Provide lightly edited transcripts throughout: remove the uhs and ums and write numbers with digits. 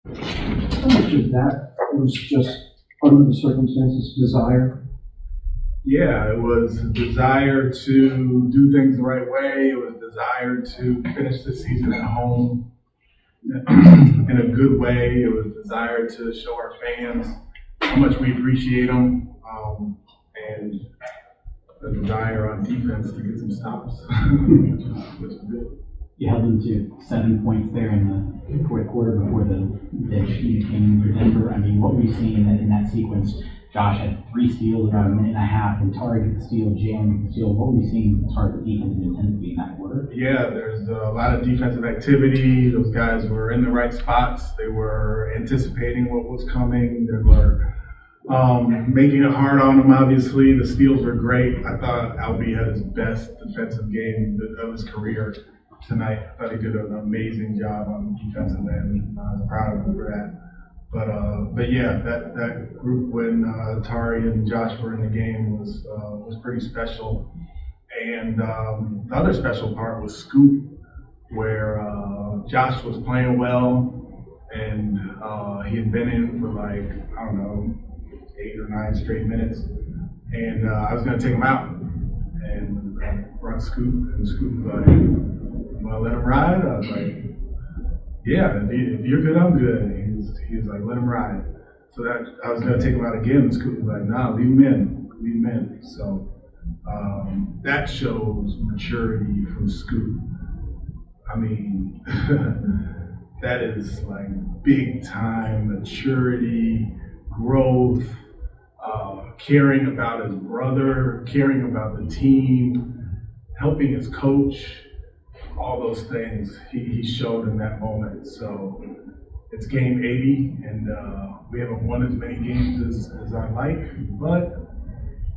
How much of that was just under the circumstances, desire? Yeah, it was a desire to do things the right way. It was a desire to finish the season at home in a good way. It was a desire to show our fans how much we appreciate them, and a desire on defense to get some stops, which is good. You held them to 7 points there in the fourth quarter before the sheet came for Denver. I mean, what were you seeing in that sequence? Josh had 3 steals, about a minute and a half, and Tari get the steal, Jalen get the steal. What were you seeing as far as the defensive intensity in that quarter? Yeah, there's a lot of defensive activity. Those guys were in the right spots. They were anticipating what was coming. They were making it hard on him, obviously. The steals were great. I thought Albie had his best defensive game of his career tonight. I thought he did an amazing job on the defensive end. I was proud of him for that. But yeah, that group when Tari and Josh were in the game was pretty special. And the other special part was Scoop, where Josh was playing well, and he had been in for like, I don't know, 8 or 9 straight minutes. And I was going to take him out and brought Scoop, and Scoop was like, "You want to let him ride?" I was like, "Yeah, if you're good, I'm good." He was like, "Let him ride." So that I was going to take him out again, and Scoop was like, "Nah, leave him in." So that shows maturity from Scoop. I mean, that is like big time maturity, growth, caring about his brother, caring about the team, helping his coach, all those things he showed in that moment. So it's game 80, and we haven't won as many games as I like, but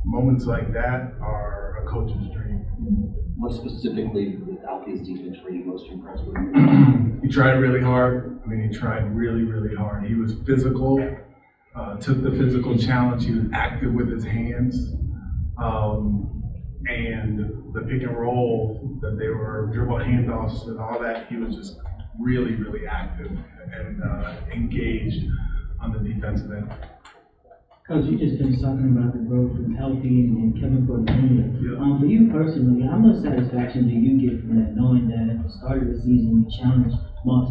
moments like that are a coach's dream. What specifically with Albie's defense were you most impressed with? He tried really hard. I mean, he tried really, really hard. He was physical, took the physical challenge. He was active with his hands. And the pick and roll that they were dribble handoffs and all that, he was just really, really active and engaged on the defensive end. Coach, you just finished talking about the growth from healthy and Kevin Portnoy. For you personally, how much satisfaction do you get from that, knowing that at the start of the season you challenged a lot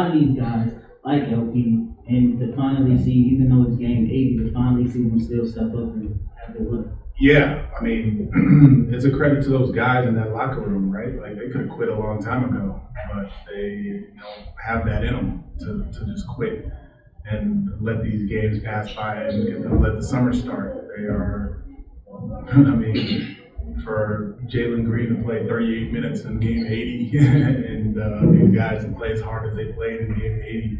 of these guys like LP, and to finally see, even though it's game 80, to finally see them still step up and have their work? Yeah, I mean, it's a credit to those guys in that locker room, right? Like, they could have quit a long time ago, but they have that in them to just quit and let these games pass by and let the summer start. They are, I mean, for Jalen Green to play 38 minutes in game 80 and these guys to play as hard as they played in game 80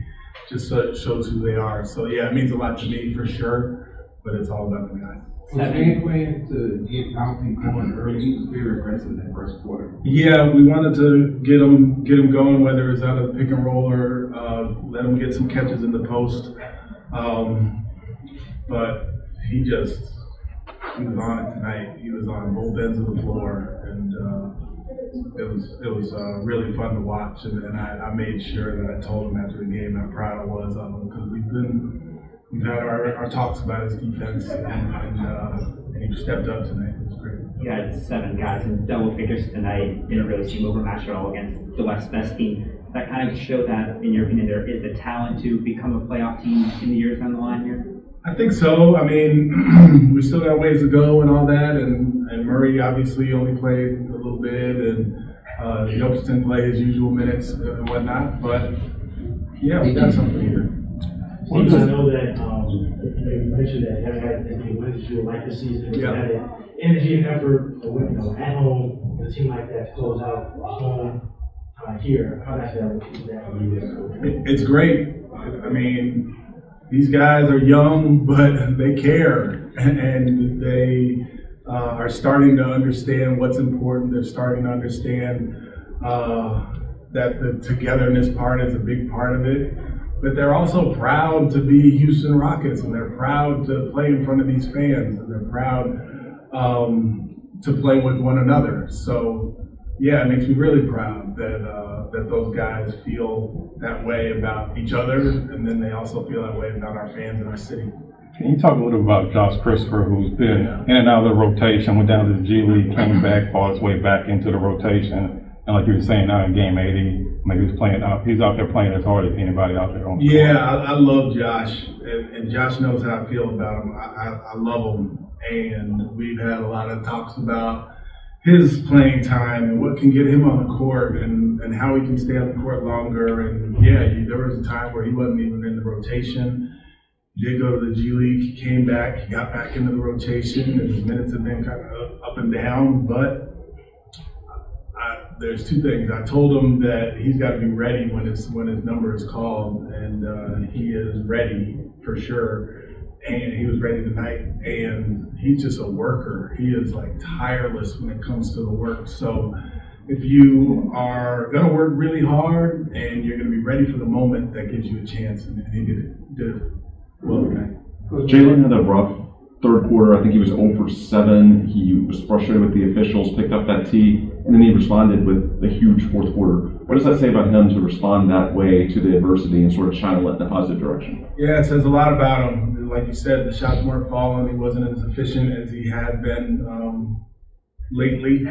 just shows who they are. So yeah, it means a lot to me for sure, but it's all about the guys. Was the game plan to get Albie going early? He was very aggressive in that first quarter. Yeah, we wanted to get him going, whether it's out of the pick and roll or let him get some catches in the post. But he was on it tonight. He was on both ends of the floor, and it was really fun to watch. And I made sure that I told him after the game how proud I was of him, because we've had our talks about his defense, and he stepped up tonight. It was great. You had 7 guys in double figures tonight. Didn't really seem overmatched at all against the West's best team. That kind of showed that, in your opinion, there is the talent to become a playoff team in the years down the line here? I think so. I mean, we still got ways to go and all that, and Murray obviously only played a little bit, and Jokic didn't play his usual minutes and whatnot, but yeah, we got something here. I know that you mentioned that you haven't had as many wins as you would like this season. Yeah. Had an energy and effort, at home, with a team like that to close out home here. How does that? It's great. I mean, these guys are young, but they care, and they are starting to understand what's important. They're starting to understand that the togetherness part is a big part of it. But they're also proud to be Houston Rockets, and they're proud to play in front of these fans, and they're proud to play with one another. So, yeah, it makes me really proud that that those guys feel that way about each other, and then they also feel that way about our fans and our city. Can you talk a little about Josh Christopher, who's been in and out of the rotation, went down to the G League, came back, fought his way back into the rotation, and like you were saying, now in game 80, I mean, he's out there playing as hard as anybody out there on the Yeah, court. I love Josh, and Josh knows how I feel about him. I love him, and we've had a lot of talks about his playing time and what can get him on the court and how he can stay on the court longer. And yeah, there was a time where he wasn't even in the rotation. He did go to the G League, he came back, he got back into the rotation, and his minutes have been kind of up and down, but there's two things. I told him that he's got to be ready when his number is called, and he is ready for sure. And he was ready tonight, and he's just a worker. He is like tireless when it comes to the work. So if you are going to work really hard and you're going to be ready for the moment, that gives you a chance, and he did it well tonight. Jalen had a rough third quarter. I think he was 0 for 7. He was frustrated with the officials, picked up that tee, and then he responded with a huge fourth quarter. What does that say about him to respond that way to the adversity and sort of channel it in a positive direction? Yeah, it says a lot about him. Like you said, the shots weren't falling. He wasn't as efficient as he had been lately,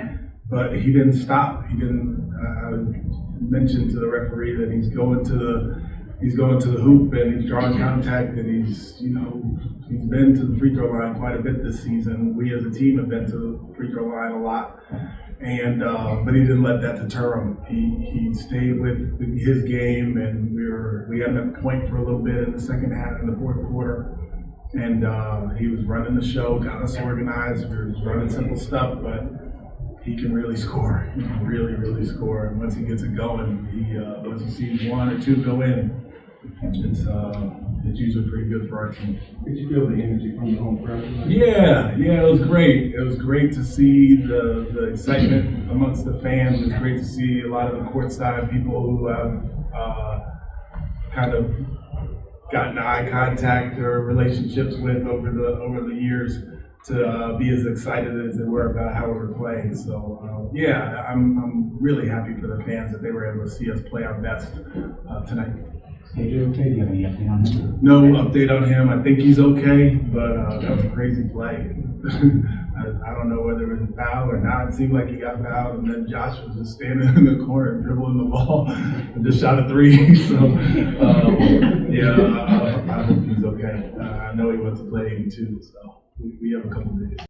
but he didn't stop. He didn't. I mentioned to the referee that he's going to the hoop and he's drawing contact, and he's been to the free throw line quite a bit this season. We as a team have been to the free throw line a lot, and but he didn't let that deter him. He stayed with his game, and we had him at point for a little bit in the second half, in the fourth quarter, and he was running the show, got us organized. We were running simple stuff, but he can really score. He can really score. And once he gets it going, once he sees one or two go in, it's usually pretty good for our team. Did you feel the energy from the home crowd tonight? Yeah, it was great. It was great to see the excitement amongst the fans. It was great to see a lot of the courtside people who have kind of gotten eye contact or relationships with over the years to be as excited as they were about how we were playing. So I'm really happy for the fans that they were able to see us play our best tonight. KJ okay? Do you have any update on him? No update on him. I think he's okay, but that was a crazy play. I don't know whether it was a foul or not. It seemed like he got fouled, and then Josh was just standing in the corner and dribbling the ball and just shot a three. So, I hope he's okay. I know he wants to play 82, so we have a couple of days.